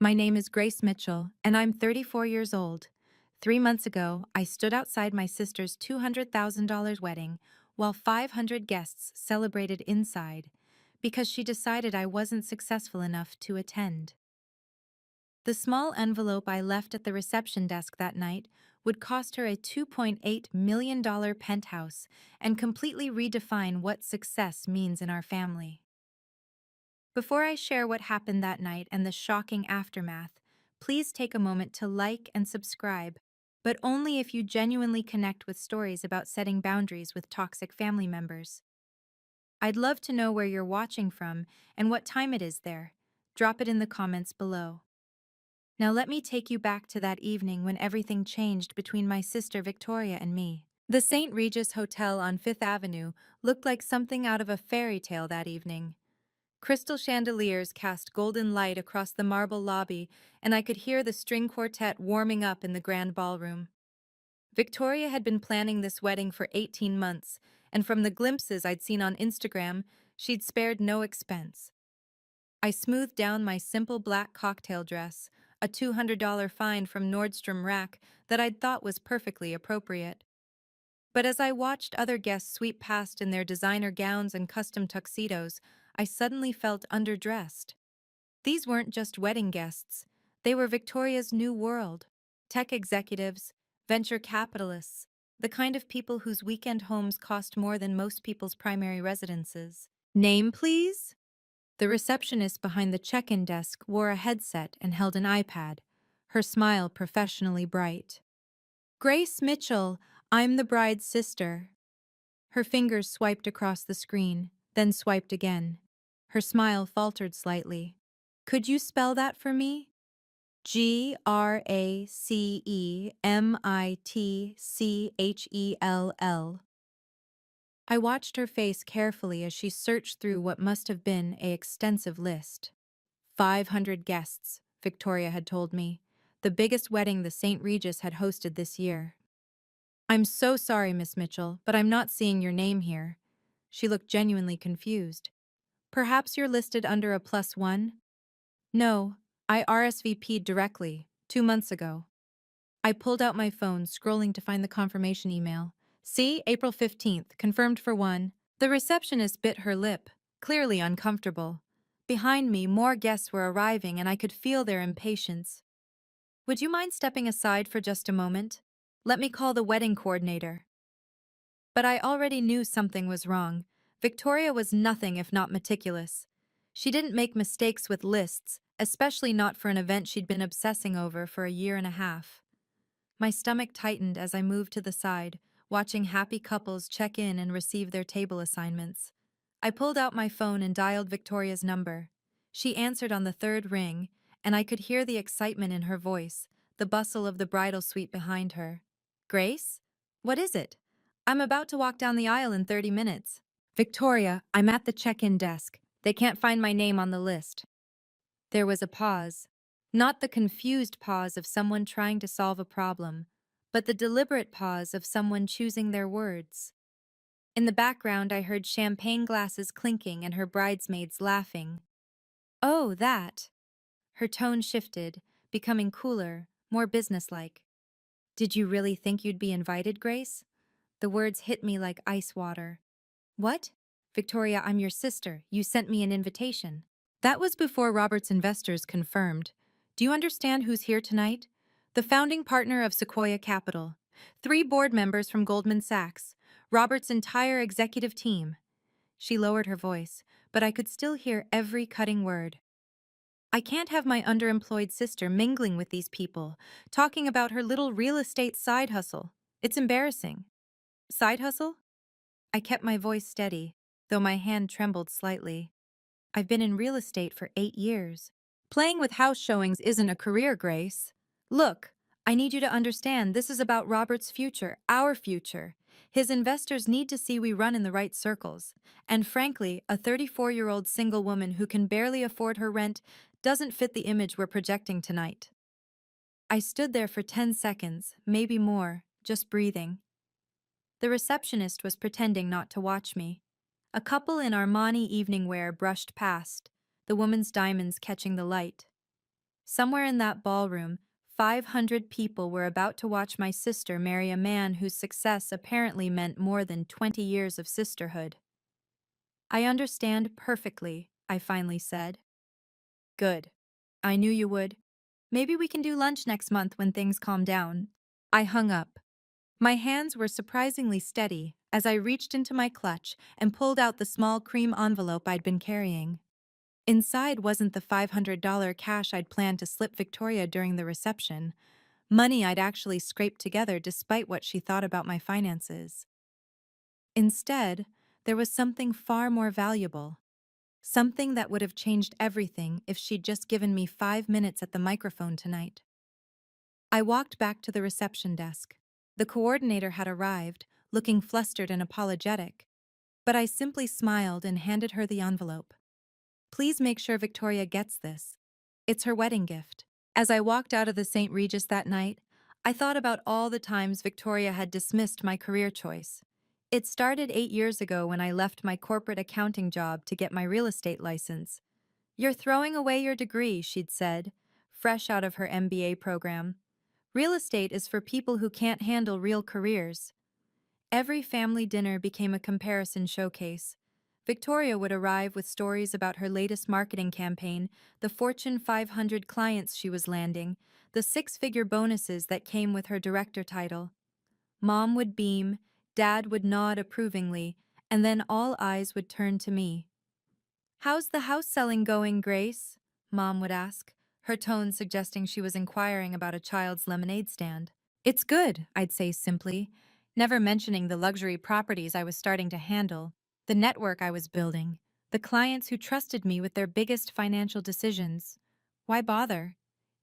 My name is Grace Mitchell, and I'm 34 years old. 3 months ago, I stood outside my sister's $200,000 wedding while 500 guests celebrated inside because she decided I wasn't successful enough to attend. The small envelope I left at the reception desk that night would cost her a $2.8 million penthouse and completely redefine what success means in our family. Before I share what happened that night and the shocking aftermath, please take a moment to like and subscribe, but only if you genuinely connect with stories about setting boundaries with toxic family members. I'd love to know where you're watching from and what time it is there. Drop it in the comments below. Now let me take you back to that evening when everything changed between my sister Victoria and me. The St. Regis Hotel on Fifth Avenue looked like something out of a fairy tale that evening. Crystal chandeliers cast golden light across the marble lobby, and I could hear the string quartet warming up in the grand ballroom. Victoria had been planning this wedding for 18 months, and from the glimpses I'd seen on Instagram, she'd spared no expense. I smoothed down my simple black cocktail dress, a $200 find from Nordstrom Rack that I'd thought was perfectly appropriate. But as I watched other guests sweep past in their designer gowns and custom tuxedos, I suddenly felt underdressed. These weren't just wedding guests, they were Victoria's new world. Tech executives, venture capitalists, the kind of people whose weekend homes cost more than most people's primary residences. Name, please? The receptionist behind the check-in desk wore a headset and held an iPad, her smile professionally bright. Grace Mitchell, I'm the bride's sister. Her fingers swiped across the screen, then swiped again. Her smile faltered slightly. Could you spell that for me? Gracemmitchell. I watched her face carefully as she searched through what must have been an extensive list. 500 guests, Victoria had told me, the biggest wedding the St. Regis had hosted this year. I'm so sorry, Miss Mitchell, but I'm not seeing your name here. She looked genuinely confused. Perhaps you're listed under a +1? No, I RSVP'd directly, 2 months ago. I pulled out my phone, scrolling to find the confirmation email. See, April 15th, confirmed for 1. The receptionist bit her lip, clearly uncomfortable. Behind me, more guests were arriving and I could feel their impatience. Would you mind stepping aside for just a moment? Let me call the wedding coordinator. But I already knew something was wrong. Victoria was nothing if not meticulous. She didn't make mistakes with lists, especially not for an event she'd been obsessing over for a year and a half. My stomach tightened as I moved to the side, watching happy couples check in and receive their table assignments. I pulled out my phone and dialed Victoria's number. She answered on the third ring, and I could hear the excitement in her voice, the bustle of the bridal suite behind her. Grace? What is it? I'm about to walk down the aisle in 30 minutes. Victoria, I'm at the check-in desk. They can't find my name on the list. There was a pause. Not the confused pause of someone trying to solve a problem, but the deliberate pause of someone choosing their words. In the background, I heard champagne glasses clinking and her bridesmaids laughing. Oh, that. Her tone shifted, becoming cooler, more businesslike. Did you really think you'd be invited, Grace? The words hit me like ice water. What? Victoria, I'm your sister. You sent me an invitation. That was before Robert's investors confirmed. Do you understand who's here tonight? The founding partner of Sequoia Capital, 3 board members from Goldman Sachs, Robert's entire executive team. She lowered her voice, but I could still hear every cutting word. I can't have my underemployed sister mingling with these people, talking about her little real estate side hustle. It's embarrassing. Side hustle? I kept my voice steady, though my hand trembled slightly. I've been in real estate for 8 years. Playing with house showings isn't a career, Grace. Look, I need you to understand this is about Robert's future, our future. His investors need to see we run in the right circles. And frankly, a 34-year-old single woman who can barely afford her rent doesn't fit the image we're projecting tonight. I stood there for 10 seconds, maybe more, just breathing. The receptionist was pretending not to watch me. A couple in Armani evening wear brushed past, the woman's diamonds catching the light. Somewhere in that ballroom, 500 people were about to watch my sister marry a man whose success apparently meant more than 20 years of sisterhood. I understand perfectly, I finally said. Good. I knew you would. Maybe we can do lunch next month when things calm down. I hung up. My hands were surprisingly steady as I reached into my clutch and pulled out the small cream envelope I'd been carrying. Inside wasn't the $500 cash I'd planned to slip Victoria during the reception, money I'd actually scraped together despite what she thought about my finances. Instead, there was something far more valuable. Something that would have changed everything if she'd just given me 5 minutes at the microphone tonight. I walked back to the reception desk. The coordinator had arrived, looking flustered and apologetic, but I simply smiled and handed her the envelope. Please make sure Victoria gets this. It's her wedding gift. As I walked out of the St. Regis that night, I thought about all the times Victoria had dismissed my career choice. It started 8 years ago when I left my corporate accounting job to get my real estate license. You're throwing away your degree, she'd said, fresh out of her MBA program. Real estate is for people who can't handle real careers. Every family dinner became a comparison showcase. Victoria would arrive with stories about her latest marketing campaign, the Fortune 500 clients she was landing, the six-figure bonuses that came with her director title. Mom would beam, Dad would nod approvingly, and then all eyes would turn to me. "How's the house selling going, Grace?" Mom would ask, her tone suggesting she was inquiring about a child's lemonade stand. "It's good," I'd say simply, never mentioning the luxury properties I was starting to handle, the network I was building, the clients who trusted me with their biggest financial decisions. Why bother?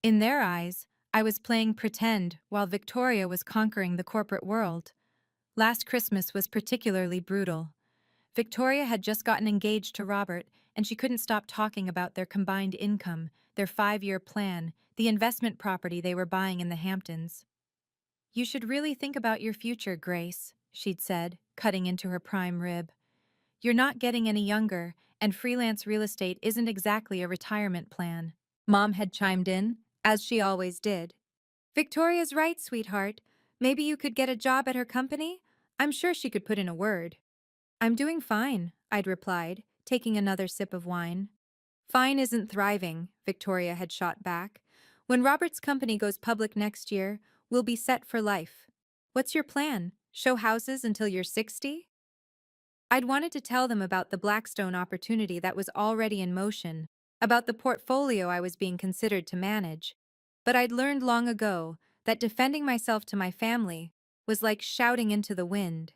In their eyes, I was playing pretend while Victoria was conquering the corporate world. Last Christmas was particularly brutal. Victoria had just gotten engaged to Robert, and she couldn't stop talking about their combined income, their 5-year plan, the investment property they were buying in the Hamptons. "You should really think about your future, Grace," she'd said, cutting into her prime rib. "You're not getting any younger, and freelance real estate isn't exactly a retirement plan." Mom had chimed in, as she always did. "Victoria's right, sweetheart. Maybe you could get a job at her company? I'm sure she could put in a word." "I'm doing fine," I'd replied, taking another sip of wine. "Fine isn't thriving," Victoria had shot back. "When Robert's company goes public next year, we'll be set for life. What's your plan? Show houses until you're 60? I'd wanted to tell them about the Blackstone opportunity that was already in motion, about the portfolio I was being considered to manage. But I'd learned long ago that defending myself to my family was like shouting into the wind.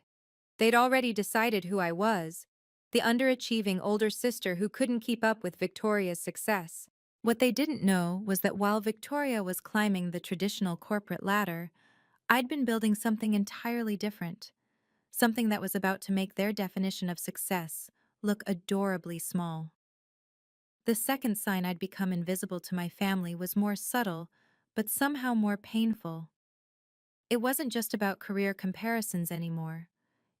They'd already decided who I was, the underachieving older sister who couldn't keep up with Victoria's success. What they didn't know was that while Victoria was climbing the traditional corporate ladder, I'd been building something entirely different, something that was about to make their definition of success look adorably small. The second sign I'd become invisible to my family was more subtle, but somehow more painful. It wasn't just about career comparisons anymore.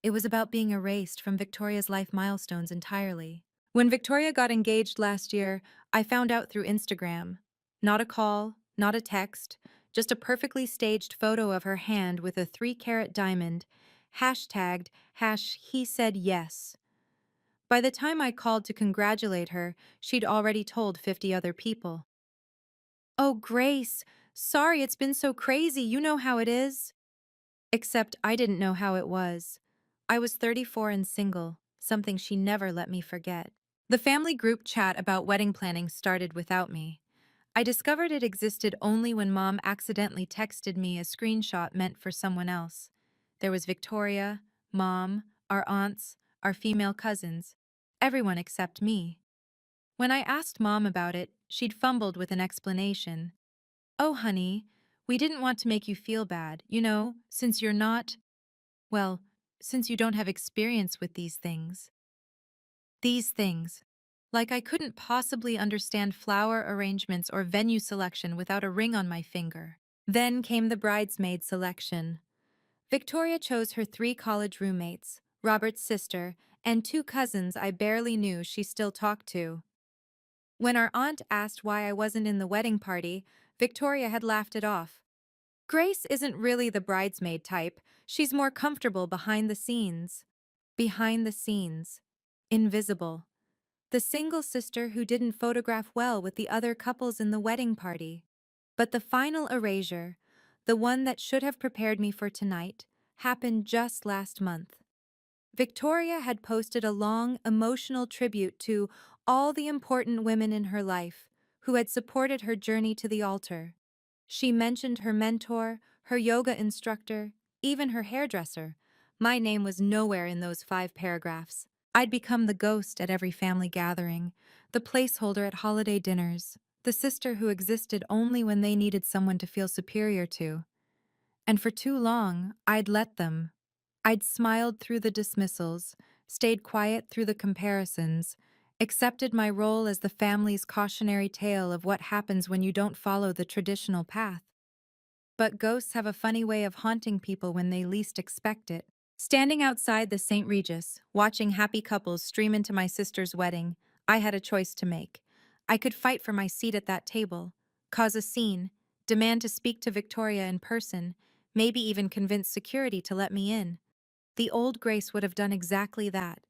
It was about being erased from Victoria's life milestones entirely. When Victoria got engaged last year, I found out through Instagram. Not a call, not a text, just a perfectly staged photo of her hand with a 3-carat diamond, hashtagged #he said yes. By the time I called to congratulate her, she'd already told 50 other people. "Oh, Grace, sorry it's been so crazy, you know how it is." Except I didn't know how it was. I was 34 and single, something she never let me forget. The family group chat about wedding planning started without me. I discovered it existed only when Mom accidentally texted me a screenshot meant for someone else. There was Victoria, Mom, our aunts, our female cousins, everyone except me. When I asked Mom about it, she'd fumbled with an explanation. "Oh, honey, we didn't want to make you feel bad, since you're not, well, since you don't have experience with these things." These things. Like I couldn't possibly understand flower arrangements or venue selection without a ring on my finger. Then came the bridesmaid selection. Victoria chose her 3 college roommates, Robert's sister, and 2 cousins I barely knew she still talked to. When our aunt asked why I wasn't in the wedding party, Victoria had laughed it off. Grace isn't really the bridesmaid type, she's more comfortable behind the scenes. Behind the scenes. Invisible. The single sister who didn't photograph well with the other couples in the wedding party. But the final erasure, the one that should have prepared me for tonight, happened just last month. Victoria had posted a long, emotional tribute to all the important women in her life who had supported her journey to the altar. She mentioned her mentor, her yoga instructor, even her hairdresser. My name was nowhere in those 5 paragraphs. I'd become the ghost at every family gathering, the placeholder at holiday dinners, the sister who existed only when they needed someone to feel superior to. And for too long, I'd let them. I'd smiled through the dismissals, stayed quiet through the comparisons, accepted my role as the family's cautionary tale of what happens when you don't follow the traditional path. But ghosts have a funny way of haunting people when they least expect it. Standing outside the St. Regis, watching happy couples stream into my sister's wedding, I had a choice to make. I could fight for my seat at that table, cause a scene, demand to speak to Victoria in person, maybe even convince security to let me in. The old Grace would have done exactly that,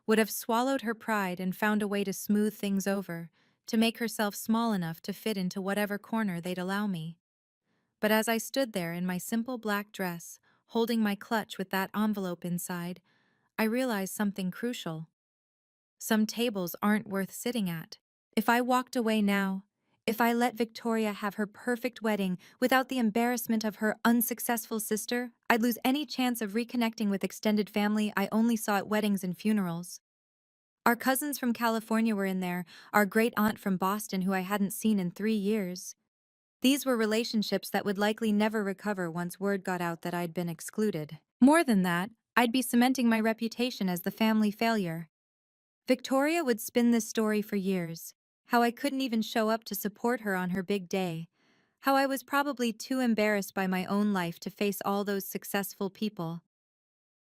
would have swallowed her pride and found a way to smooth things over, to make herself small enough to fit into whatever corner they'd allow me. But as I stood there in my simple black dress, holding my clutch with that envelope inside, I realized something crucial. Some tables aren't worth sitting at. If I walked away now, if I let Victoria have her perfect wedding without the embarrassment of her unsuccessful sister, I'd lose any chance of reconnecting with extended family I only saw at weddings and funerals. Our cousins from California were in there, our great aunt from Boston who I hadn't seen in 3 years. These were relationships that would likely never recover once word got out that I'd been excluded. More than that, I'd be cementing my reputation as the family failure. Victoria would spin this story for years, how I couldn't even show up to support her on her big day, how I was probably too embarrassed by my own life to face all those successful people.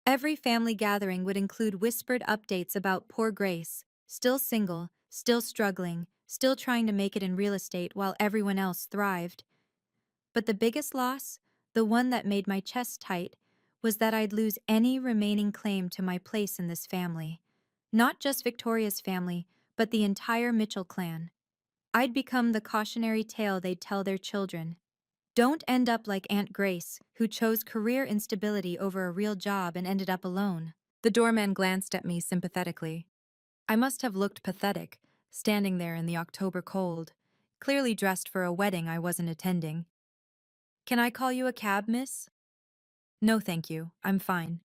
Every family gathering would include whispered updates about poor Grace, still single, still struggling, still trying to make it in real estate while everyone else thrived. But the biggest loss, the one that made my chest tight, was that I'd lose any remaining claim to my place in this family. Not just Victoria's family, but the entire Mitchell clan. I'd become the cautionary tale they'd tell their children. Don't end up like Aunt Grace, who chose career instability over a real job and ended up alone. The doorman glanced at me sympathetically. I must have looked pathetic, standing there in the October cold, clearly dressed for a wedding I wasn't attending. Can I call you a cab, miss? No, thank you. I'm fine.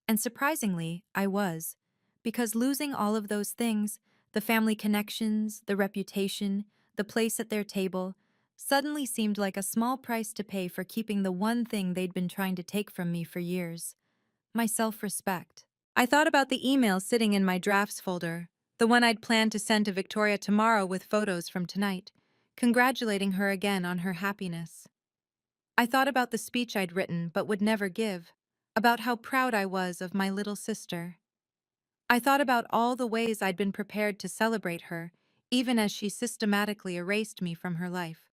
And surprisingly, I was. Because losing all of those things, the family connections, the reputation, the place at their table, suddenly seemed like a small price to pay for keeping the one thing they'd been trying to take from me for years: my self-respect. I thought about the email sitting in my drafts folder, the one I'd planned to send to Victoria tomorrow with photos from tonight, congratulating her again on her happiness. I thought about the speech I'd written but would never give, about how proud I was of my little sister. I thought about all the ways I'd been prepared to celebrate her, even as she systematically erased me from her life.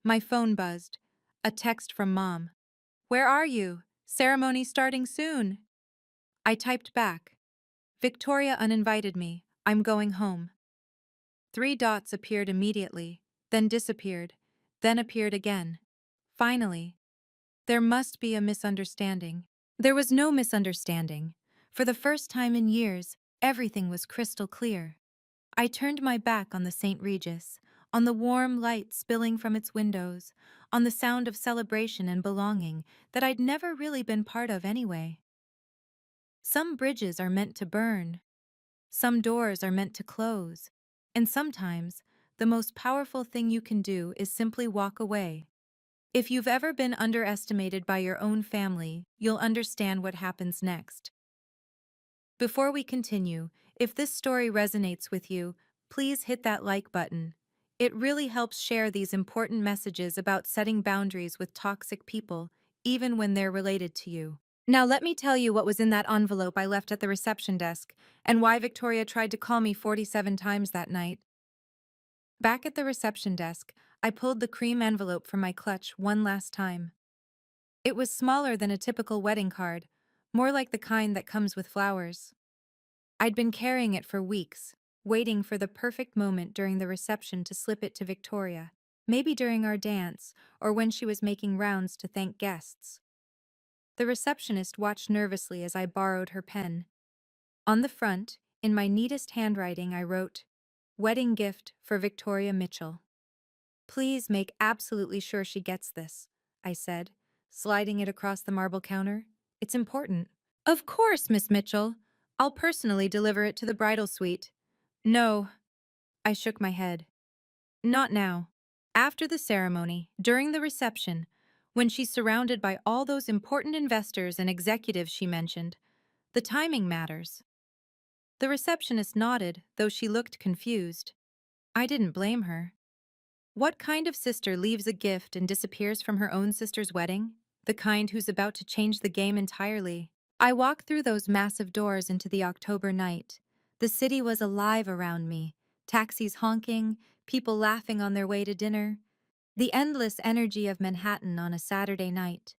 My phone buzzed. A text from Mom. "Where are you? Ceremony starting soon." I typed back. "Victoria uninvited me. I'm going home." 3 dots appeared immediately, then disappeared, then appeared again. Finally, there must be a misunderstanding. There was no misunderstanding. For the first time in years, everything was crystal clear. I turned my back on the St. Regis, on the warm light spilling from its windows, on the sound of celebration and belonging that I'd never really been part of anyway. Some bridges are meant to burn. Some doors are meant to close. And sometimes, the most powerful thing you can do is simply walk away. If you've ever been underestimated by your own family, you'll understand what happens next. Before we continue, if this story resonates with you, please hit that like button. It really helps share these important messages about setting boundaries with toxic people, even when they're related to you. Now let me tell you what was in that envelope I left at the reception desk, and why Victoria tried to call me 47 times that night. Back at the reception desk, I pulled the cream envelope from my clutch one last time. It was smaller than a typical wedding card, more like the kind that comes with flowers. I'd been carrying it for weeks, waiting for the perfect moment during the reception to slip it to Victoria, maybe during our dance or when she was making rounds to thank guests. The receptionist watched nervously as I borrowed her pen. On the front, in my neatest handwriting, I wrote, "Wedding gift for Victoria Mitchell." "Please make absolutely sure she gets this," I said, sliding it across the marble counter. "It's important." "Of course, Miss Mitchell. I'll personally deliver it to the bridal suite." "No." I shook my head. "Not now. After the ceremony, during the reception, when she's surrounded by all those important investors and executives she mentioned, the timing matters." The receptionist nodded, though she looked confused. I didn't blame her. What kind of sister leaves a gift and disappears from her own sister's wedding? The kind who's about to change the game entirely. I walked through those massive doors into the October night. The city was alive around me, taxis honking, people laughing on their way to dinner. The endless energy of Manhattan on a Saturday night.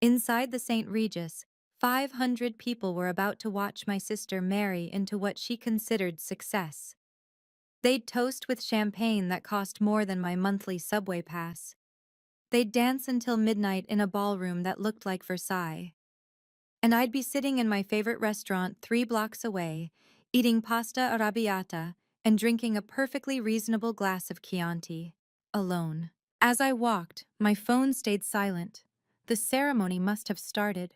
Inside the St. Regis, 500 people were about to watch my sister marry into what she considered success. They'd toast with champagne that cost more than my monthly subway pass. They'd dance until midnight in a ballroom that looked like Versailles. And I'd be sitting in my favorite restaurant 3 blocks away, eating pasta arrabbiata and drinking a perfectly reasonable glass of Chianti, alone. As I walked, my phone stayed silent. The ceremony must have started.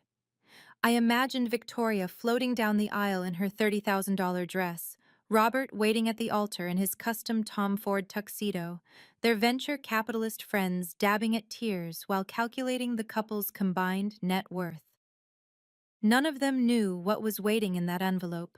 I imagined Victoria floating down the aisle in her $30,000 dress, Robert waiting at the altar in his custom Tom Ford tuxedo, their venture capitalist friends dabbing at tears while calculating the couple's combined net worth. None of them knew what was waiting in that envelope.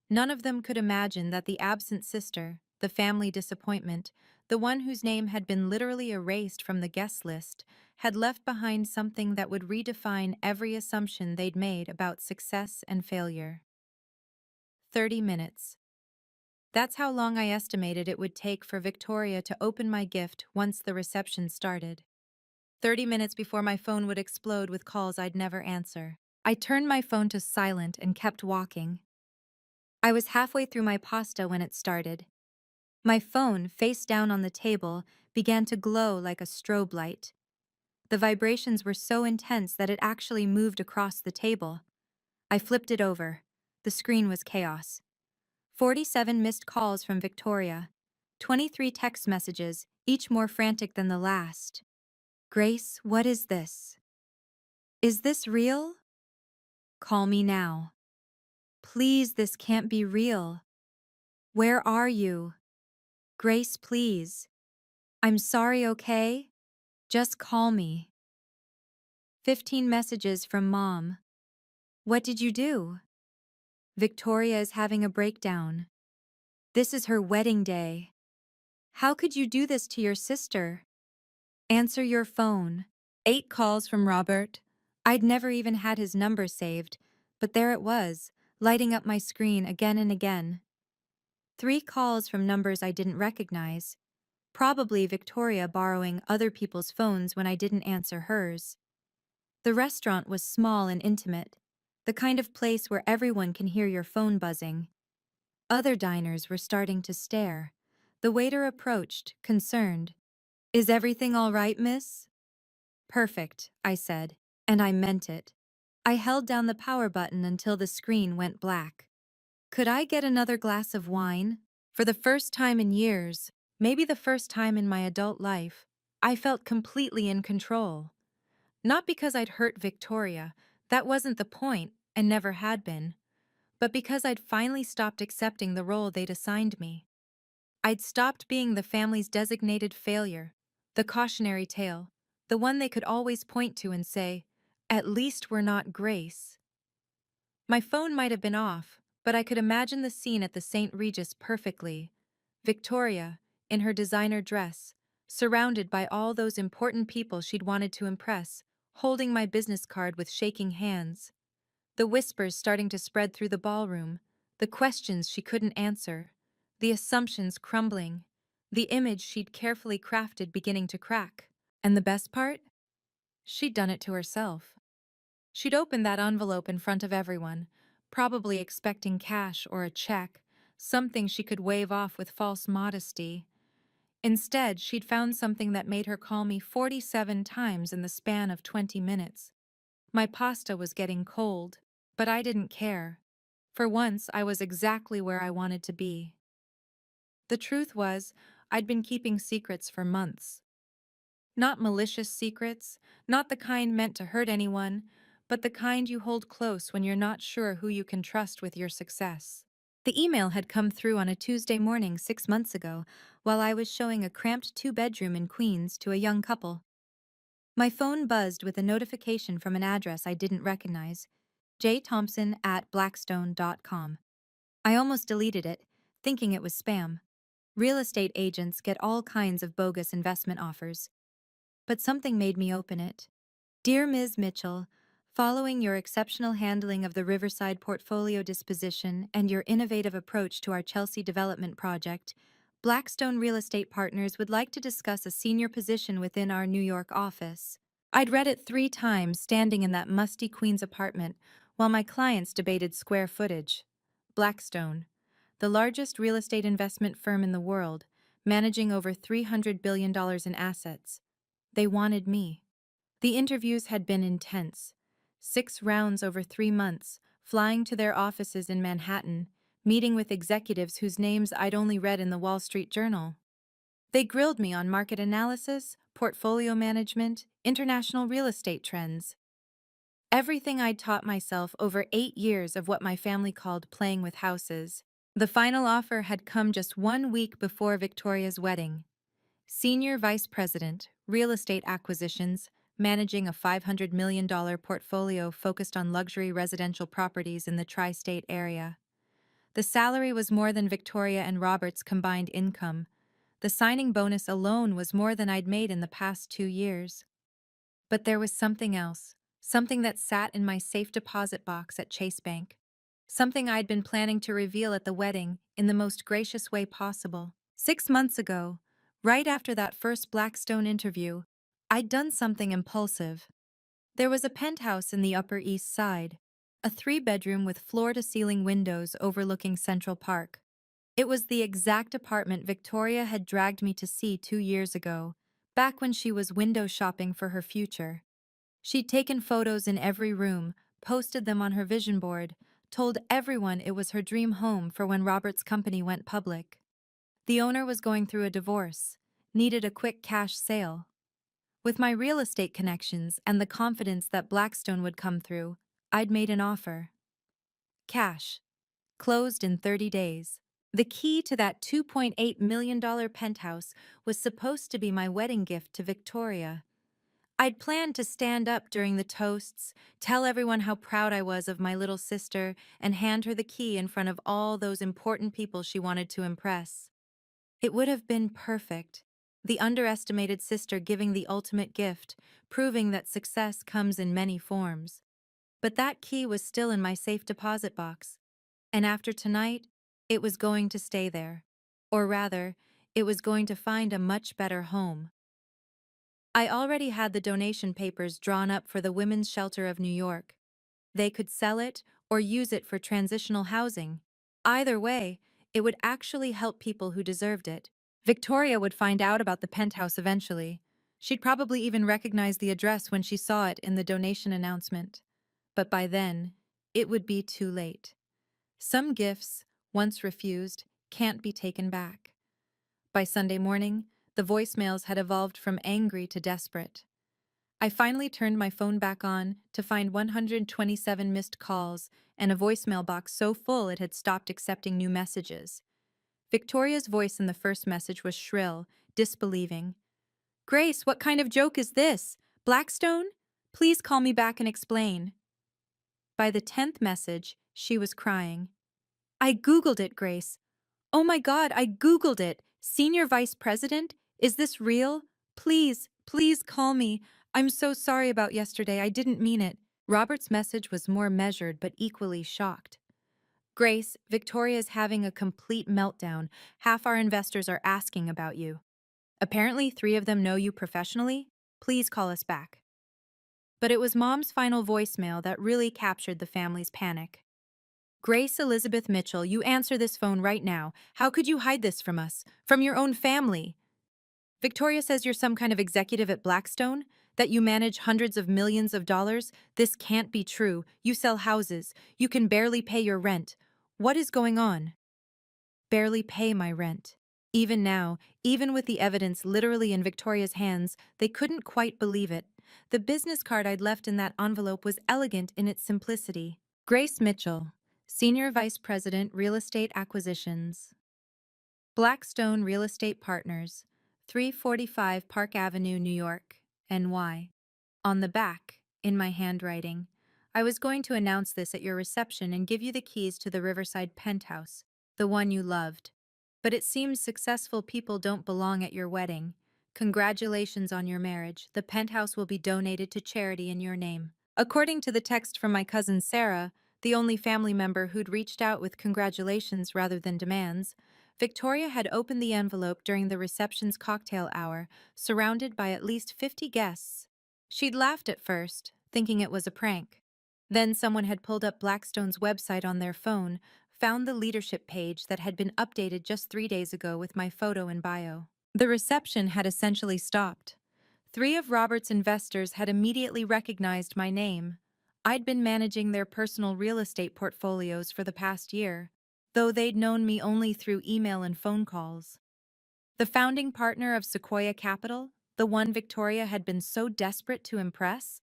None of them could imagine that the absent sister, the family disappointment, the one whose name had been literally erased from the guest list, had left behind something that would redefine every assumption they'd made about success and failure. 30 minutes. That's how long I estimated it would take for Victoria to open my gift once the reception started. 30 minutes before my phone would explode with calls I'd never answer. I turned my phone to silent and kept walking. I was halfway through my pasta when it started. My phone, face down on the table, began to glow like a strobe light. The vibrations were so intense that it actually moved across the table. I flipped it over. The screen was chaos. 47 missed calls from Victoria. 23 text messages, each more frantic than the last. "Grace, what is this? Is this real? Call me now. Please, this can't be real. Where are you? Grace, please. I'm sorry, okay? Just call me." 15 messages from Mom. "What did you do? Victoria is having a breakdown. This is her wedding day. How could you do this to your sister? Answer your phone." 8 calls from Robert. I'd never even had his number saved, but there it was, lighting up my screen again and again. 3 calls from numbers I didn't recognize. Probably Victoria borrowing other people's phones when I didn't answer hers. The restaurant was small and intimate, the kind of place where everyone can hear your phone buzzing. Other diners were starting to stare. The waiter approached, concerned. "Is everything all right, miss?" "Perfect," I said, and I meant it. I held down the power button until the screen went black. Could I get another glass of wine? For the first time in years, maybe the first time in my adult life, I felt completely in control. Not because I'd hurt Victoria, that wasn't the point, and never had been, but because I'd finally stopped accepting the role they'd assigned me. I'd stopped being the family's designated failure, the cautionary tale, the one they could always point to and say, "At least we're not Grace." My phone might have been off, but I could imagine the scene at the St. Regis perfectly. Victoria, in her designer dress, surrounded by all those important people she'd wanted to impress, holding my business card with shaking hands. The whispers starting to spread through the ballroom, the questions she couldn't answer, the assumptions crumbling. the image she'd carefully crafted beginning to crack. And the best part? She'd done it to herself. She'd opened that envelope in front of everyone, probably expecting cash or a check, something she could wave off with false modesty. Instead, she'd found something that made her call me 47 times in the span of 20 minutes. My pasta was getting cold, but I didn't care. For once, I was exactly where I wanted to be. The truth was, I'd been keeping secrets for months. Not malicious secrets, not the kind meant to hurt anyone, but the kind you hold close when you're not sure who you can trust with your success. The email had come through on a Tuesday morning 6 months ago, while I was showing a cramped two-bedroom in Queens to a young couple. My phone buzzed with a notification from an address I didn't recognize, jthompson@blackstone.com. I almost deleted it, thinking it was spam. Real estate agents get all kinds of bogus investment offers. But something made me open it. Dear Ms. Mitchell, following your exceptional handling of the Riverside portfolio disposition and your innovative approach to our Chelsea development project, Blackstone Real Estate Partners would like to discuss a senior position within our New York office. I'd read it 3 times standing in that musty Queens apartment while my clients debated square footage. Blackstone, the largest real estate investment firm in the world, managing over $300 billion in assets. They wanted me. The interviews had been intense. 6 rounds over 3 months, flying to their offices in Manhattan, meeting with executives whose names I'd only read in the Wall Street Journal. They grilled me on market analysis, portfolio management, international real estate trends. Everything I'd taught myself over 8 years of what my family called playing with houses. The final offer had come just 1 week before Victoria's wedding. Senior Vice President, Real Estate Acquisitions, managing a $500 million portfolio focused on luxury residential properties in the tri-state area. The salary was more than Victoria and Robert's combined income. The signing bonus alone was more than I'd made in the past 2 years. But there was something else, something that sat in my safe deposit box at Chase Bank. Something I'd been planning to reveal at the wedding in the most gracious way possible. 6 months ago, right after that first Blackstone interview, I'd done something impulsive. There was a penthouse in the Upper East Side, a 3-bedroom with floor-to-ceiling windows overlooking Central Park. It was the exact apartment Victoria had dragged me to see 2 years ago, back when she was window shopping for her future. She'd taken photos in every room, posted them on her vision board, told everyone it was her dream home for when Robert's company went public. The owner was going through a divorce, needed a quick cash sale. With my real estate connections and the confidence that Blackstone would come through, I'd made an offer. Cash. Closed in 30 days. The key to that $2.8 million penthouse was supposed to be my wedding gift to Victoria. I'd planned to stand up during the toasts, tell everyone how proud I was of my little sister, and hand her the key in front of all those important people she wanted to impress. It would have been perfect. The underestimated sister giving the ultimate gift, proving that success comes in many forms. But that key was still in my safe deposit box. And after tonight, it was going to stay there. Or rather, it was going to find a much better home. I already had the donation papers drawn up for the Women's Shelter of New York. They could sell it or use it for transitional housing. Either way, it would actually help people who deserved it. Victoria would find out about the penthouse eventually. She'd probably even recognize the address when she saw it in the donation announcement. But by then, it would be too late. Some gifts, once refused, can't be taken back. By Sunday morning, the voicemails had evolved from angry to desperate. I finally turned my phone back on to find 127 missed calls and a voicemail box so full it had stopped accepting new messages. Victoria's voice in the first message was shrill, disbelieving. "Grace, what kind of joke is this? Blackstone? Please call me back and explain." By the 10th message, she was crying. "I Googled it, Grace. Oh my God, I Googled it. Senior Vice President? Is this real? Please, please call me. I'm so sorry about yesterday. I didn't mean it." Robert's message was more measured but equally shocked. Grace, Victoria is having a complete meltdown. Half our investors are asking about you. Apparently, 3 of them know you professionally. Please call us back. But it was Mom's final voicemail that really captured the family's panic. Grace Elizabeth Mitchell, you answer this phone right now. How could you hide this from us? From your own family? Victoria says you're some kind of executive at Blackstone? That you manage hundreds of millions of dollars? This can't be true. You sell houses. You can barely pay your rent. What is going on? Barely pay my rent. Even now, even with the evidence literally in Victoria's hands, they couldn't quite believe it. The business card I'd left in that envelope was elegant in its simplicity. Grace Mitchell, Senior Vice President, Real Estate Acquisitions. Blackstone Real Estate Partners, 345 Park Avenue, New York, NY. On the back, in my handwriting, I was going to announce this at your reception and give you the keys to the Riverside penthouse, the one you loved. But it seems successful people don't belong at your wedding. Congratulations on your marriage. The penthouse will be donated to charity in your name. According to the text from my cousin Sarah, the only family member who'd reached out with congratulations rather than demands, Victoria had opened the envelope during the reception's cocktail hour, surrounded by at least 50 guests. She'd laughed at first, thinking it was a prank. Then someone had pulled up Blackstone's website on their phone, found the leadership page that had been updated just 3 days ago with my photo and bio. The reception had essentially stopped. 3 of Robert's investors had immediately recognized my name. I'd been managing their personal real estate portfolios for the past year, though they'd known me only through email and phone calls. The founding partner of Sequoia Capital, the one Victoria had been so desperate to impress,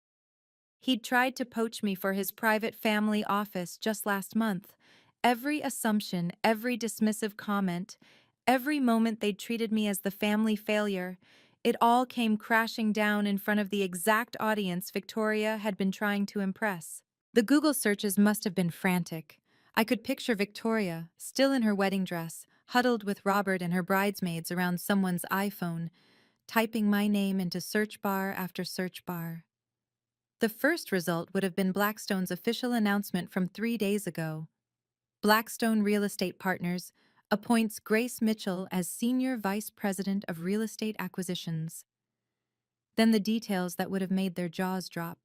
he'd tried to poach me for his private family office just last month. Every assumption, every dismissive comment, every moment they'd treated me as the family failure, it all came crashing down in front of the exact audience Victoria had been trying to impress. The Google searches must have been frantic. I could picture Victoria, still in her wedding dress, huddled with Robert and her bridesmaids around someone's iPhone, typing my name into search bar after search bar. The first result would have been Blackstone's official announcement from 3 days ago. Blackstone Real Estate Partners appoints Grace Mitchell as Senior Vice President of Real Estate Acquisitions. Then the details that would have made their jaws drop.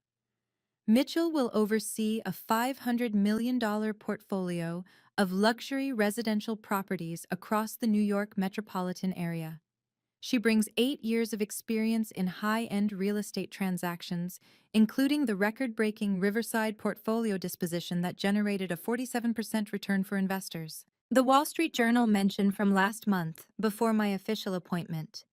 Mitchell will oversee a $500 million portfolio of luxury residential properties across the New York metropolitan area. She brings 8 years of experience in high-end real estate transactions, including the record-breaking Riverside portfolio disposition that generated a 47% return for investors. The Wall Street Journal mentioned from last month, before my official appointment.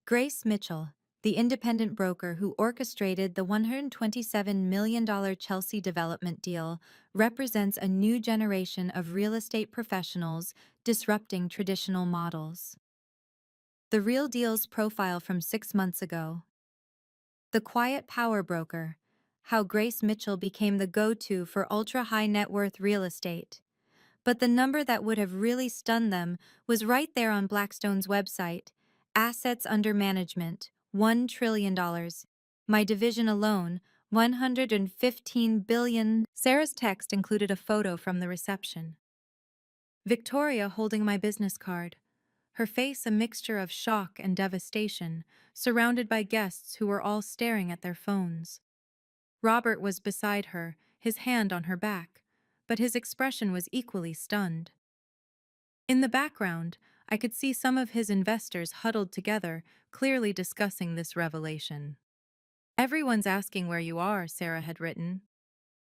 Grace Mitchell, the independent broker who orchestrated the $127 million Chelsea development deal, represents a new generation of real estate professionals disrupting traditional models. The Real Deal's profile from 6 months ago. The quiet power broker, how Grace Mitchell became the go-to for ultra-high net worth real estate. But the number that would have really stunned them was right there on Blackstone's website. Assets under management, $1 trillion. My division alone, $115 billion. Sarah's text included a photo from the reception. Victoria holding my business card. Her face a mixture of shock and devastation, surrounded by guests who were all staring at their phones. Robert was beside her, his hand on her back, but his expression was equally stunned. In the background, I could see some of his investors huddled together, clearly discussing this revelation. Everyone's asking where you are, Sarah had written.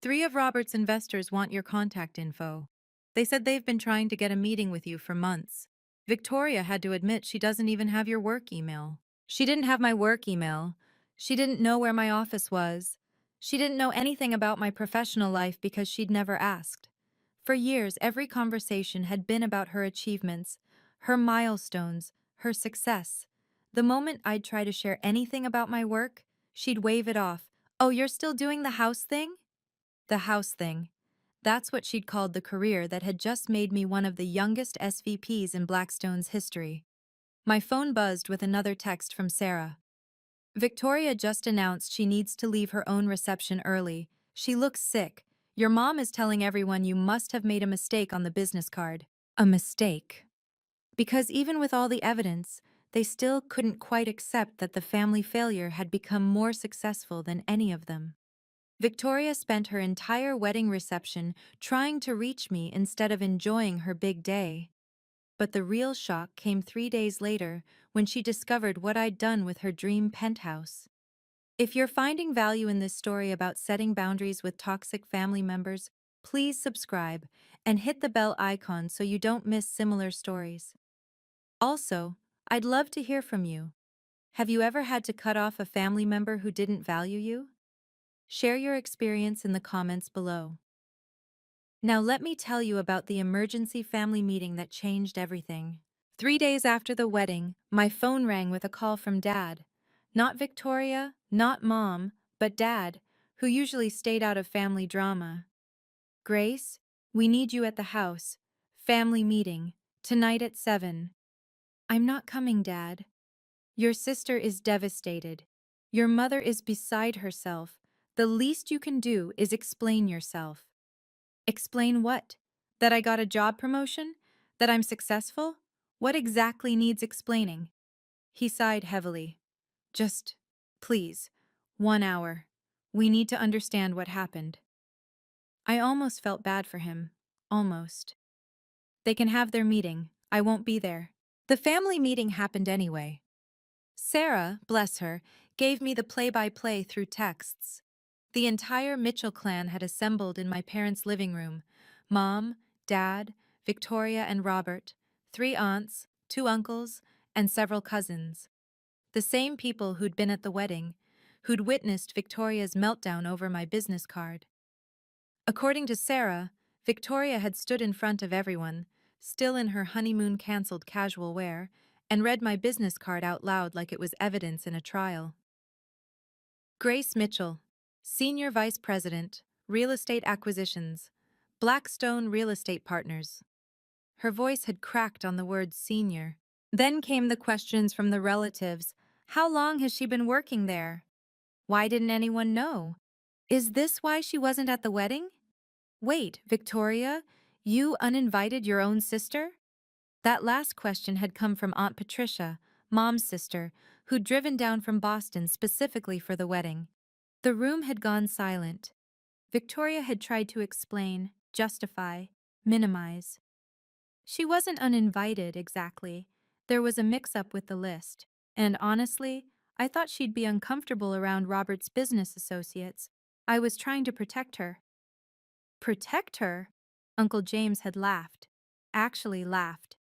3 of Robert's investors want your contact info. They said they've been trying to get a meeting with you for months. Victoria had to admit she doesn't even have your work email. She didn't have my work email. She didn't know where my office was. She didn't know anything about my professional life because she'd never asked. For years, every conversation had been about her achievements, her milestones, her success. The moment I'd try to share anything about my work, she'd wave it off. Oh, you're still doing the house thing? The house thing. That's what she'd called the career that had just made me one of the youngest SVPs in Blackstone's history. My phone buzzed with another text from Sarah. Victoria just announced she needs to leave her own reception early. She looks sick. Your mom is telling everyone you must have made a mistake on the business card. A mistake. Because even with all the evidence, they still couldn't quite accept that the family failure had become more successful than any of them. Victoria spent her entire wedding reception trying to reach me instead of enjoying her big day. But the real shock came 3 days later when she discovered what I'd done with her dream penthouse. If you're finding value in this story about setting boundaries with toxic family members, please subscribe and hit the bell icon so you don't miss similar stories. Also, I'd love to hear from you. Have you ever had to cut off a family member who didn't value you? Share your experience in the comments below. Now let me tell you about the emergency family meeting that changed everything. 3 days after the wedding, my phone rang with a call from Dad. Not Victoria, not Mom, but Dad, who usually stayed out of family drama. Grace, we need you at the house. Family meeting. Tonight at 7. I'm not coming, Dad. Your sister is devastated. Your mother is beside herself. The least you can do is explain yourself. Explain what? That I got a job promotion? That I'm successful? What exactly needs explaining? He sighed heavily. Just, please, 1 hour. We need to understand what happened. I almost felt bad for him. Almost. They can have their meeting. I won't be there. The family meeting happened anyway. Sarah, bless her, gave me the play-by-play through texts. The entire Mitchell clan had assembled in my parents' living room. Mom, Dad, Victoria and Robert, 3 aunts, 2 uncles, and several cousins. The same people who'd been at the wedding, who'd witnessed Victoria's meltdown over my business card. According to Sarah, Victoria had stood in front of everyone, still in her honeymoon-cancelled casual wear, and read my business card out loud like it was evidence in a trial. Grace Mitchell, Senior Vice President, Real Estate Acquisitions, Blackstone Real Estate Partners. Her voice had cracked on the word senior. Then came the questions from the relatives. How long has she been working there? Why didn't anyone know? Is this why she wasn't at the wedding? Wait, Victoria, you uninvited your own sister? That last question had come from Aunt Patricia, Mom's sister, who'd driven down from Boston specifically for the wedding. The room had gone silent. Victoria had tried to explain, justify, minimize. She wasn't uninvited, exactly. There was a mix-up with the list. And honestly, I thought she'd be uncomfortable around Robert's business associates. I was trying to protect her. Protect her? Uncle James had laughed. Actually laughed.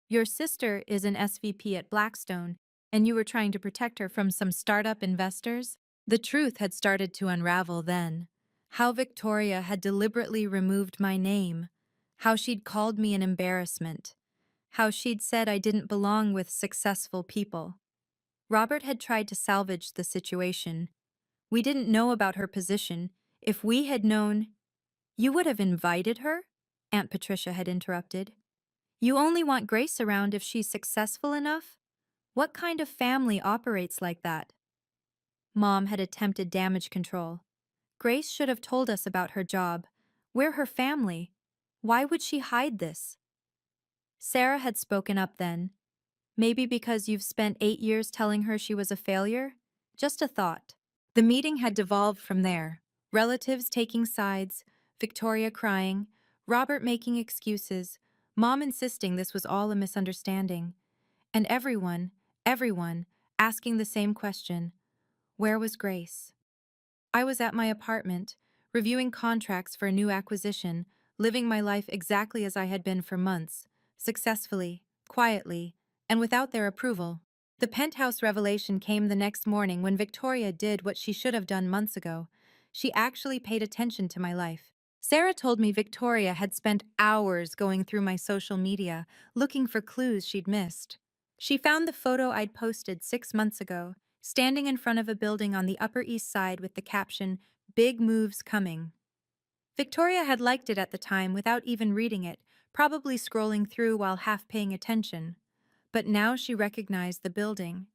Your sister is an SVP at Blackstone, and you were trying to protect her from some startup investors? The truth had started to unravel then. How Victoria had deliberately removed my name. How she'd called me an embarrassment. How she'd said I didn't belong with successful people. Robert had tried to salvage the situation. We didn't know about her position. If we had known... You would have invited her? Aunt Patricia had interrupted. You only want Grace around if she's successful enough? What kind of family operates like that? Mom had attempted damage control. Grace should have told us about her job. We're her family. Why would she hide this? Sarah had spoken up then. Maybe because you've spent 8 years telling her she was a failure? Just a thought. The meeting had devolved from there. Relatives taking sides, Victoria crying, Robert making excuses, Mom insisting this was all a misunderstanding. And everyone, asking the same question. Where was Grace? I was at my apartment, reviewing contracts for a new acquisition, living my life exactly as I had been for months, successfully, quietly, and without their approval. The penthouse revelation came the next morning when Victoria did what she should have done months ago. She actually paid attention to my life. Sarah told me Victoria had spent hours going through my social media, looking for clues she'd missed. She found the photo I'd posted 6 months ago, standing in front of a building on the Upper East Side with the caption, "Big moves coming." Victoria had liked it at the time without even reading it, probably scrolling through while half paying attention. But now she recognized the building.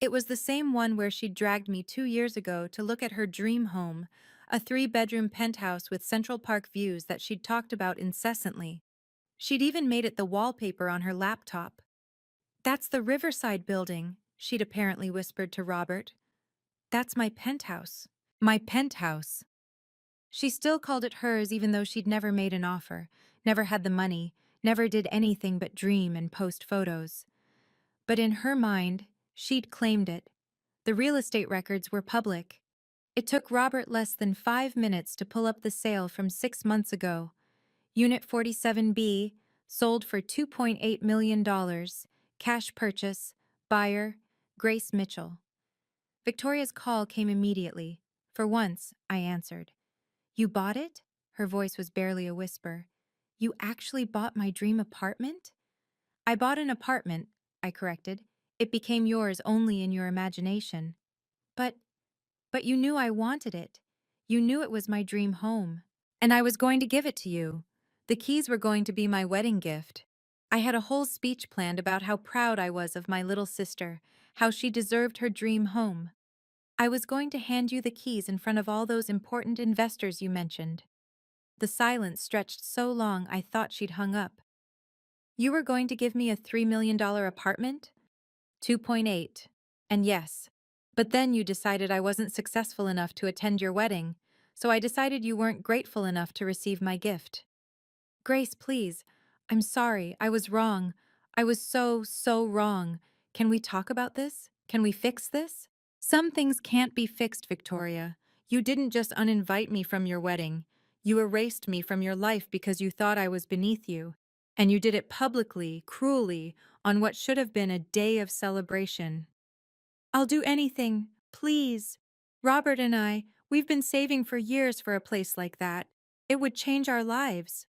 It was the same one where she'd dragged me 2 years ago to look at her dream home, a three-bedroom penthouse with Central Park views that she'd talked about incessantly. She'd even made it the wallpaper on her laptop. "That's the Riverside building," she'd apparently whispered to Robert. "That's my penthouse." My penthouse. She still called it hers even though she'd never made an offer, never had the money, never did anything but dream and post photos. But in her mind, she'd claimed it. The real estate records were public. It took Robert less than 5 minutes to pull up the sale from 6 months ago. Unit 47B, sold for $2.8 million, cash purchase, buyer, Grace Mitchell. Victoria's call came immediately. For once, I answered. "You bought it?" Her voice was barely a whisper. "You actually bought my dream apartment?" "I bought an apartment," I corrected. "It became yours only in your imagination." But, but you knew I wanted it. You knew it was my dream home. And I was going to give it to you. The keys were going to be my wedding gift. I had a whole speech planned about how proud I was of my little sister, how she deserved her dream home. I was going to hand you the keys in front of all those important investors you mentioned. The silence stretched so long I thought she'd hung up. "You were going to give me a $3 million apartment?" 2.8. And yes. But then you decided I wasn't successful enough to attend your wedding, so I decided you weren't grateful enough to receive my gift. "Grace, please. I'm sorry. I was wrong. I was so wrong. Can we talk about this? Can we fix this?" "Some things can't be fixed, Victoria. You didn't just uninvite me from your wedding. You erased me from your life because you thought I was beneath you. And you did it publicly, cruelly, on what should have been a day of celebration." "I'll do anything. Please. Robert and we've been saving for years for a place like that. It would change our lives."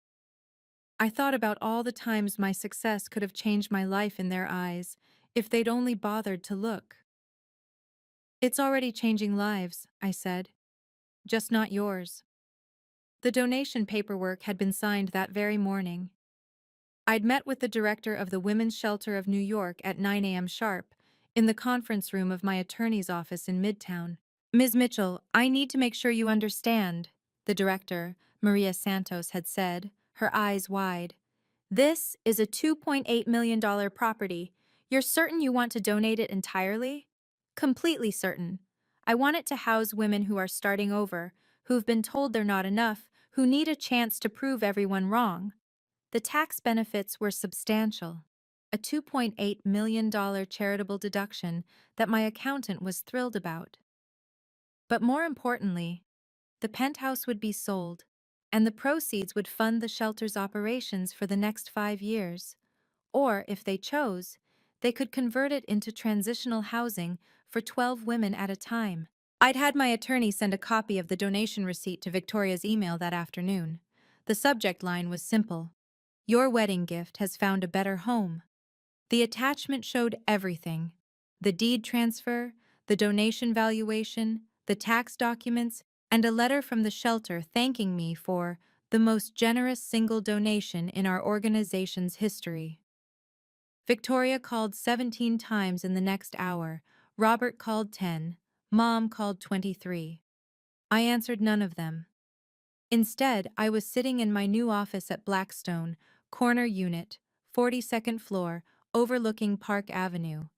I thought about all the times my success could have changed my life in their eyes, if they'd only bothered to look. "It's already changing lives," I said. "Just not yours." The donation paperwork had been signed that very morning. I'd met with the director of the Women's Shelter of New York at 9 a.m. sharp, in the conference room of my attorney's office in Midtown. "Ms. Mitchell, I need to make sure you understand," the director, Maria Santos, had said, her eyes wide. "This is a $2.8 million property. You're certain you want to donate it entirely?" "Completely certain. I want it to house women who are starting over, who've been told they're not enough, who need a chance to prove everyone wrong." The tax benefits were substantial. A $2.8 million charitable deduction that my accountant was thrilled about. But more importantly, the penthouse would be sold, and the proceeds would fund the shelter's operations for the next 5 years. Or, if they chose, they could convert it into transitional housing for 12 women at a time. I'd had my attorney send a copy of the donation receipt to Victoria's email that afternoon. The subject line was simple: "Your wedding gift has found a better home." The attachment showed everything: the deed transfer, the donation valuation, the tax documents, and a letter from the shelter thanking me for the most generous single donation in our organization's history. Victoria called 17 times in the next hour. Robert called 10. Mom called 23. I answered none of them. Instead, I was sitting in my new office at Blackstone, corner unit, 42nd floor, overlooking Park Avenue.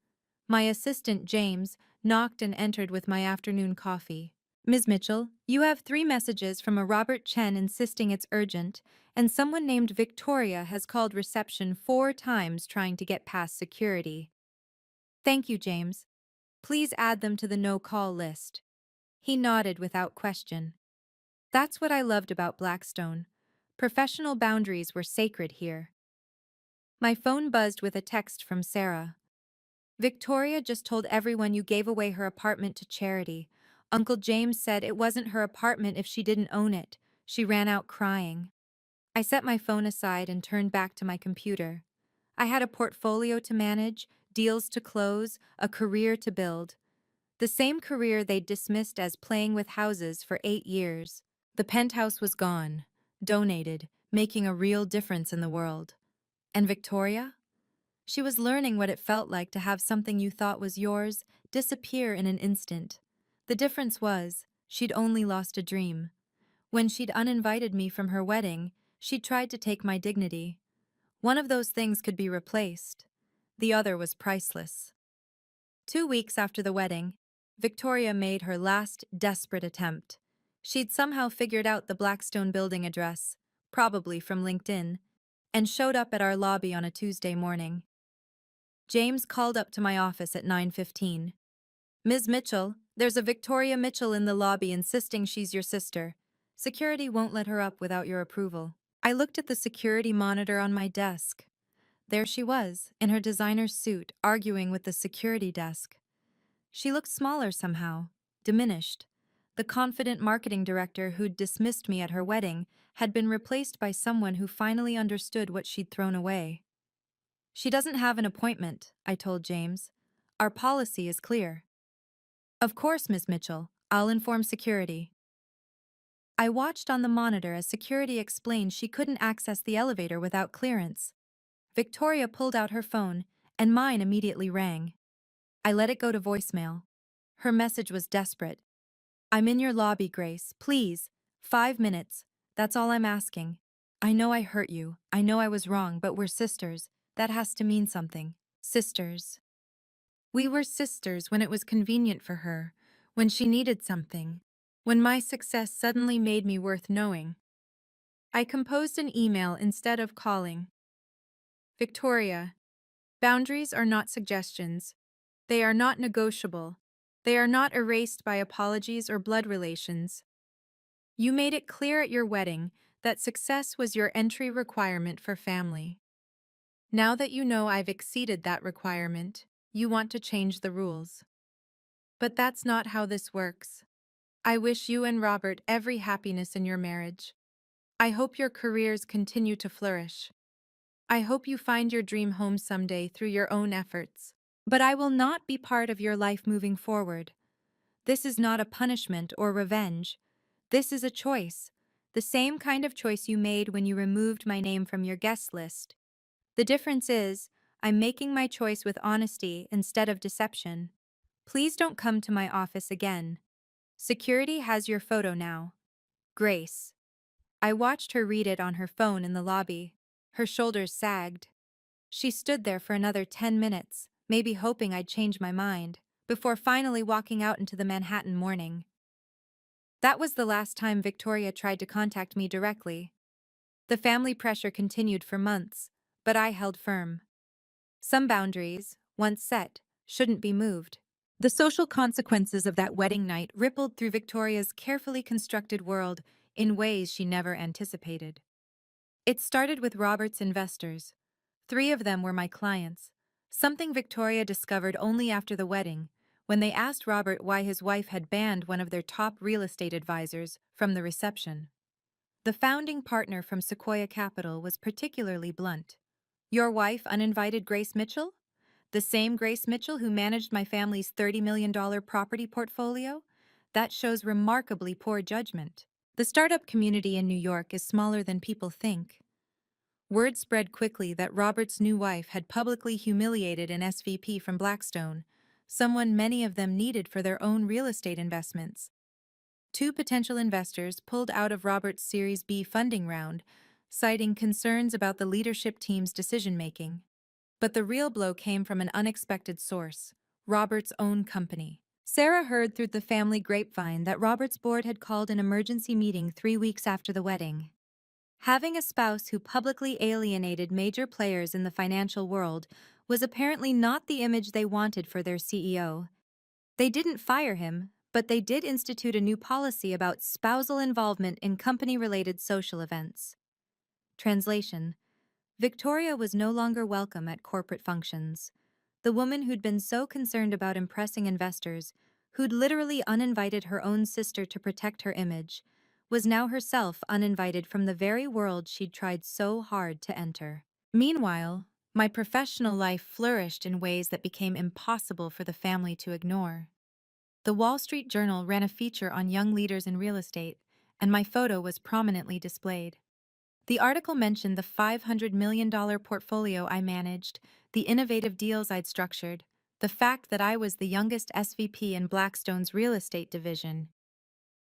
My assistant, James, knocked and entered with my afternoon coffee. "Ms. Mitchell, you have 3 messages from a Robert Chen insisting it's urgent, and someone named Victoria has called reception 4 times trying to get past security." "Thank you, James. Please add them to the no-call list." He nodded without question. That's what I loved about Blackstone. Professional boundaries were sacred here. My phone buzzed with a text from Sarah. "Victoria just told everyone you gave away her apartment to charity. Uncle James said it wasn't her apartment if she didn't own it. She ran out crying." I set my phone aside and turned back to my computer. I had a portfolio to manage, deals to close, a career to build. The same career they'd dismissed as playing with houses for 8 years. The penthouse was gone, donated, making a real difference in the world. And Victoria? She was learning what it felt like to have something you thought was yours disappear in an instant. The difference was, She'd only lost a dream. When she'd uninvited me from her wedding, she'd tried to take my dignity. One of those things could be replaced. The other was priceless. 2 weeks after the wedding, Victoria made her last desperate attempt. She'd somehow figured out the Blackstone building address, probably from LinkedIn, and showed up at our lobby on a Tuesday morning. James called up to my office at 9:15. "Ms. Mitchell, there's a Victoria Mitchell in the lobby insisting she's your sister. Security won't let her up without your approval." I looked at the security monitor on my desk. There she was, in her designer suit, arguing with the security desk. She looked smaller somehow, diminished. The confident marketing director who'd dismissed me at her wedding had been replaced by someone who finally understood what she'd thrown away. "She doesn't have an appointment," I told James. "Our policy is clear." "Of course, Miss Mitchell. I'll inform security." I watched on the monitor as security explained she couldn't access the elevator without clearance. Victoria pulled out her phone, and mine immediately rang. I let it go to voicemail. Her message was desperate. "I'm in your lobby, Grace. Please. 5 minutes. That's all I'm asking. I know I hurt you. I know I was wrong, but we're sisters. That has to mean something." Sisters. We were sisters when it was convenient for her, when she needed something, when my success suddenly made me worth knowing. I composed an email instead of calling. "Victoria, boundaries are not suggestions. They are not negotiable. They are not erased by apologies or blood relations. You made it clear at your wedding that success was your entry requirement for family. Now that you know I've exceeded that requirement, you want to change the rules. But that's not how this works. I wish you and Robert every happiness in your marriage. I hope your careers continue to flourish. I hope you find your dream home someday through your own efforts. But I will not be part of your life moving forward. This is not a punishment or revenge. This is a choice, the same kind of choice you made when you removed my name from your guest list. The difference is, I'm making my choice with honesty instead of deception. Please don't come to my office again. Security has your photo now. Grace." I watched her read it on her phone in the lobby. Her shoulders sagged. She stood there for another 10 minutes, maybe hoping I'd change my mind, before finally walking out into the Manhattan morning. That was the last time Victoria tried to contact me directly. The family pressure continued for months, but I held firm. Some boundaries, once set, shouldn't be moved. The social consequences of that wedding night rippled through Victoria's carefully constructed world in ways she never anticipated. It started with Robert's investors. 3 of them were my clients, something Victoria discovered only after the wedding, when they asked Robert why his wife had banned one of their top real estate advisors from the reception. The founding partner from Sequoia Capital was particularly blunt. "Your wife uninvited Grace Mitchell? The same Grace Mitchell who managed my family's $30 million property portfolio? That shows remarkably poor judgment." The startup community in New York is smaller than people think. Word spread quickly that Robert's new wife had publicly humiliated an SVP from Blackstone, someone many of them needed for their own real estate investments. 2 potential investors pulled out of Robert's Series B funding round, citing concerns about the leadership team's decision-making. But the real blow came from an unexpected source: Robert's own company. Sarah heard through the family grapevine that Robert's board had called an emergency meeting 3 weeks after the wedding. Having a spouse who publicly alienated major players in the financial world was apparently not the image they wanted for their CEO. They didn't fire him, but they did institute a new policy about spousal involvement in company-related social events. Translation: Victoria was no longer welcome at corporate functions. The woman who'd been so concerned about impressing investors, who'd literally uninvited her own sister to protect her image, was now herself uninvited from the very world she'd tried so hard to enter. Meanwhile, my professional life flourished in ways that became impossible for the family to ignore. The Wall Street Journal ran a feature on young leaders in real estate, and my photo was prominently displayed. The article mentioned the $500 million portfolio I managed, the innovative deals I'd structured, the fact that I was the youngest SVP in Blackstone's real estate division.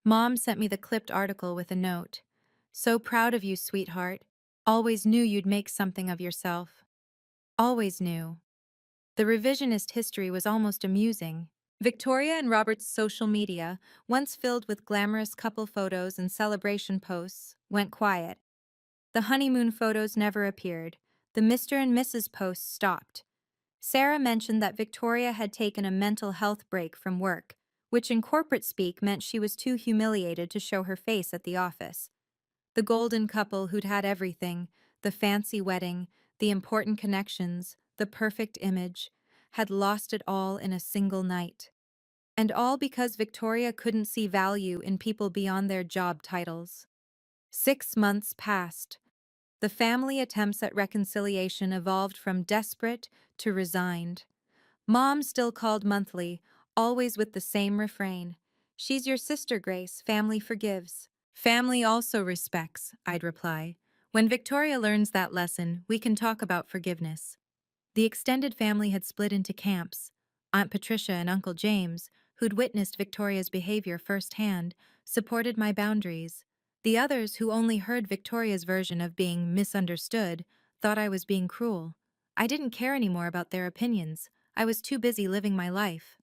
Mom sent me the clipped article with a note. So proud of you, sweetheart. Always knew you'd make something of yourself. Always knew. The revisionist history was almost amusing. Victoria and Robert's social media, once filled with glamorous couple photos and celebration posts, went quiet. The honeymoon photos never appeared. The Mr. and Mrs. posts stopped. Sarah mentioned that Victoria had taken a mental health break from work, which in corporate speak meant she was too humiliated to show her face at the office. The golden couple who'd had everything, the fancy wedding, the important connections, the perfect image, had lost it all in a single night. And all because Victoria couldn't see value in people beyond their job titles. 6 months passed. The family attempts at reconciliation evolved from desperate to resigned. Mom still called monthly, always with the same refrain. She's your sister, Grace. Family forgives. Family also respects, I'd reply. When Victoria learns that lesson, we can talk about forgiveness. The extended family had split into camps. Aunt Patricia and Uncle James, who'd witnessed Victoria's behavior firsthand, supported my boundaries. The others, who only heard Victoria's version of being misunderstood, thought I was being cruel. I didn't care anymore about their opinions. I was too busy living my life.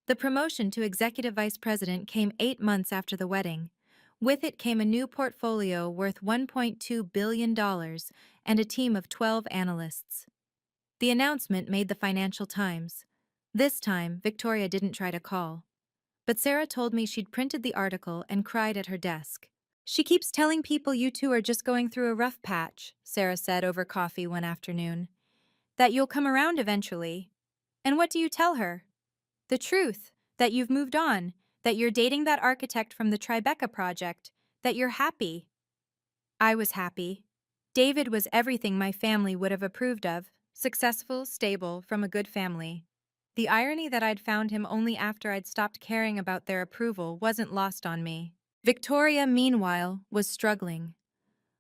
The promotion to executive vice president came 8 months after the wedding. With it came a new portfolio worth $1.2 billion and a team of 12 analysts. The announcement made the Financial Times. This time, Victoria didn't try to call. But Sarah told me she'd printed the article and cried at her desk. She keeps telling people you two are just going through a rough patch, Sarah said over coffee one afternoon. That you'll come around eventually. And what do you tell her? The truth, that you've moved on, that you're dating that architect from the Tribeca project, that you're happy. I was happy. David was everything my family would have approved of, successful, stable, from a good family. The irony that I'd found him only after I'd stopped caring about their approval wasn't lost on me. Victoria, meanwhile, was struggling.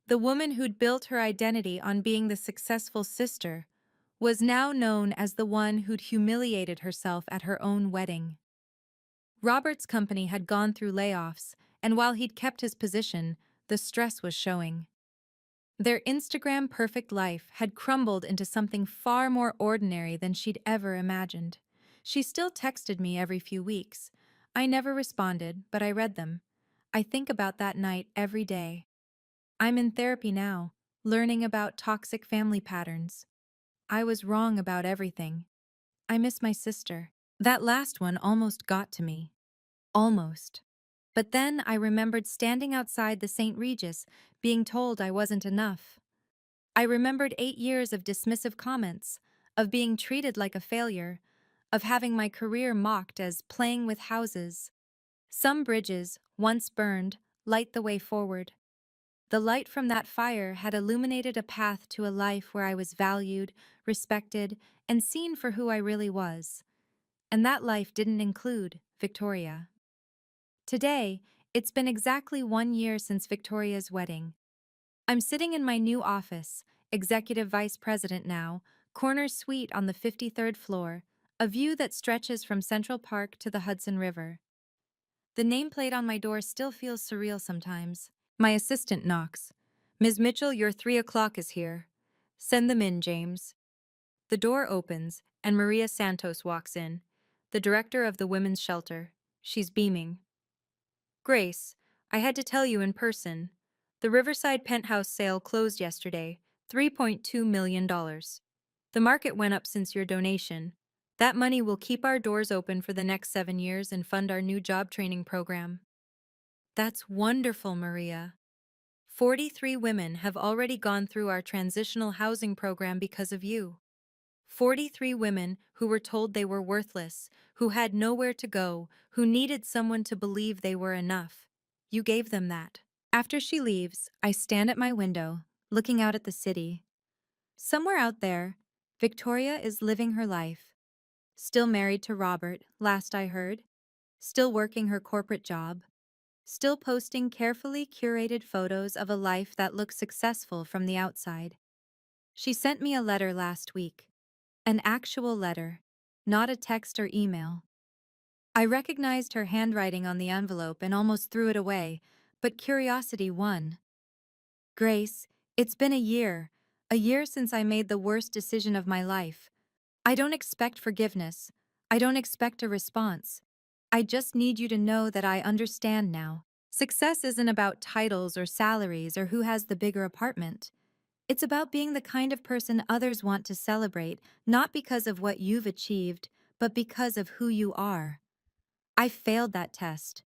The woman who'd built her identity on being the successful sister was now known as the one who'd humiliated herself at her own wedding. Robert's company had gone through layoffs, and while he'd kept his position, the stress was showing. Their Instagram perfect life had crumbled into something far more ordinary than she'd ever imagined. She still texted me every few weeks. I never responded, but I read them. I think about that night every day. I'm in therapy now, learning about toxic family patterns. I was wrong about everything. I miss my sister. That last one almost got to me. Almost. But then I remembered standing outside the St. Regis, being told I wasn't enough. I remembered 8 years of dismissive comments, of being treated like a failure, of having my career mocked as playing with houses. Some bridges, once burned, light the way forward. The light from that fire had illuminated a path to a life where I was valued, respected, and seen for who I really was. And that life didn't include Victoria. Today, it's been exactly 1 year since Victoria's wedding. I'm sitting in my new office, executive vice president now, corner suite on the 53rd floor, a view that stretches from Central Park to the Hudson River. The nameplate on my door still feels surreal sometimes. My assistant knocks. Ms. Mitchell, your 3 o'clock is here. Send them in, James. The door opens, and Maria Santos walks in, the director of the women's shelter. She's beaming. Grace, I had to tell you in person. The Riverside penthouse sale closed yesterday, $3.2 million. The market went up since your donation. That money will keep our doors open for the next 7 years and fund our new job training program. That's wonderful, Maria. 43 women have already gone through our transitional housing program because of you. 43 women who were told they were worthless, who had nowhere to go, who needed someone to believe they were enough. You gave them that. After she leaves, I stand at my window, looking out at the city. Somewhere out there, Victoria is living her life. Still married to Robert, last I heard. Still working her corporate job. Still posting carefully curated photos of a life that looks successful from the outside. She sent me a letter last week. An actual letter, not a text or email. I recognized her handwriting on the envelope and almost threw it away, but curiosity won. Grace, it's been a year since I made the worst decision of my life. I don't expect forgiveness. I don't expect a response. I just need you to know that I understand now. Success isn't about titles or salaries or who has the bigger apartment. It's about being the kind of person others want to celebrate, not because of what you've achieved, but because of who you are. I failed that test.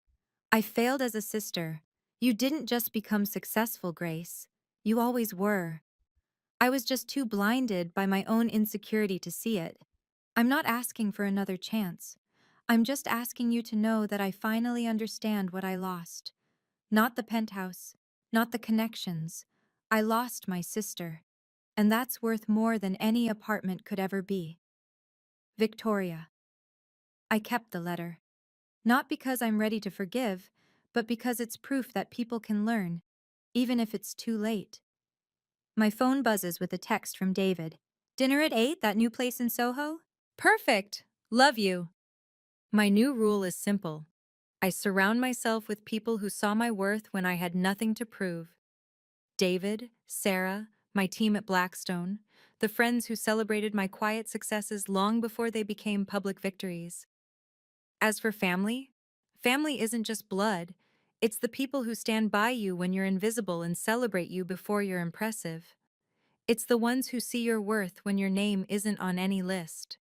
I failed as a sister. You didn't just become successful, Grace. You always were. I was just too blinded by my own insecurity to see it. I'm not asking for another chance. I'm just asking you to know that I finally understand what I lost. Not the penthouse, not the connections. I lost my sister. And that's worth more than any apartment could ever be. Victoria. I kept the letter. Not because I'm ready to forgive, but because it's proof that people can learn, even if it's too late. My phone buzzes with a text from David. Dinner at 8, that new place in Soho? Perfect. Love you. My new rule is simple. I surround myself with people who saw my worth when I had nothing to prove. David, Sarah, my team at Blackstone, the friends who celebrated my quiet successes long before they became public victories. As for family, family isn't just blood. It's the people who stand by you when you're invisible and celebrate you before you're impressive. It's the ones who see your worth when your name isn't on any list.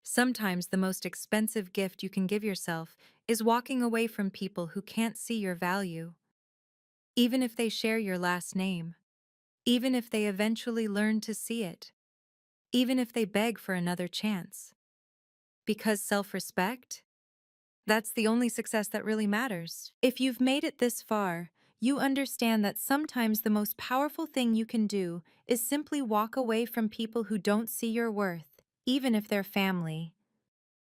Sometimes the most expensive gift you can give yourself is walking away from people who can't see your value, even if they share your last name, even if they eventually learn to see it, even if they beg for another chance. Because self-respect? That's the only success that really matters. If you've made it this far, you understand that sometimes the most powerful thing you can do is simply walk away from people who don't see your worth, even if they're family.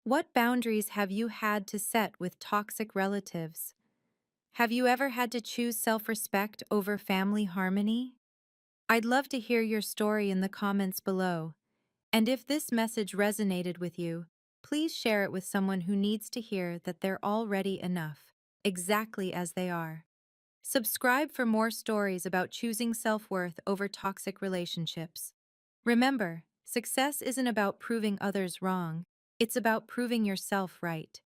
What boundaries have you had to set with toxic relatives? Have you ever had to choose self-respect over family harmony? I'd love to hear your story in the comments below. And if this message resonated with you, please share it with someone who needs to hear that they're already enough, exactly as they are. Subscribe for more stories about choosing self-worth over toxic relationships. Remember, success isn't about proving others wrong, it's about proving yourself right.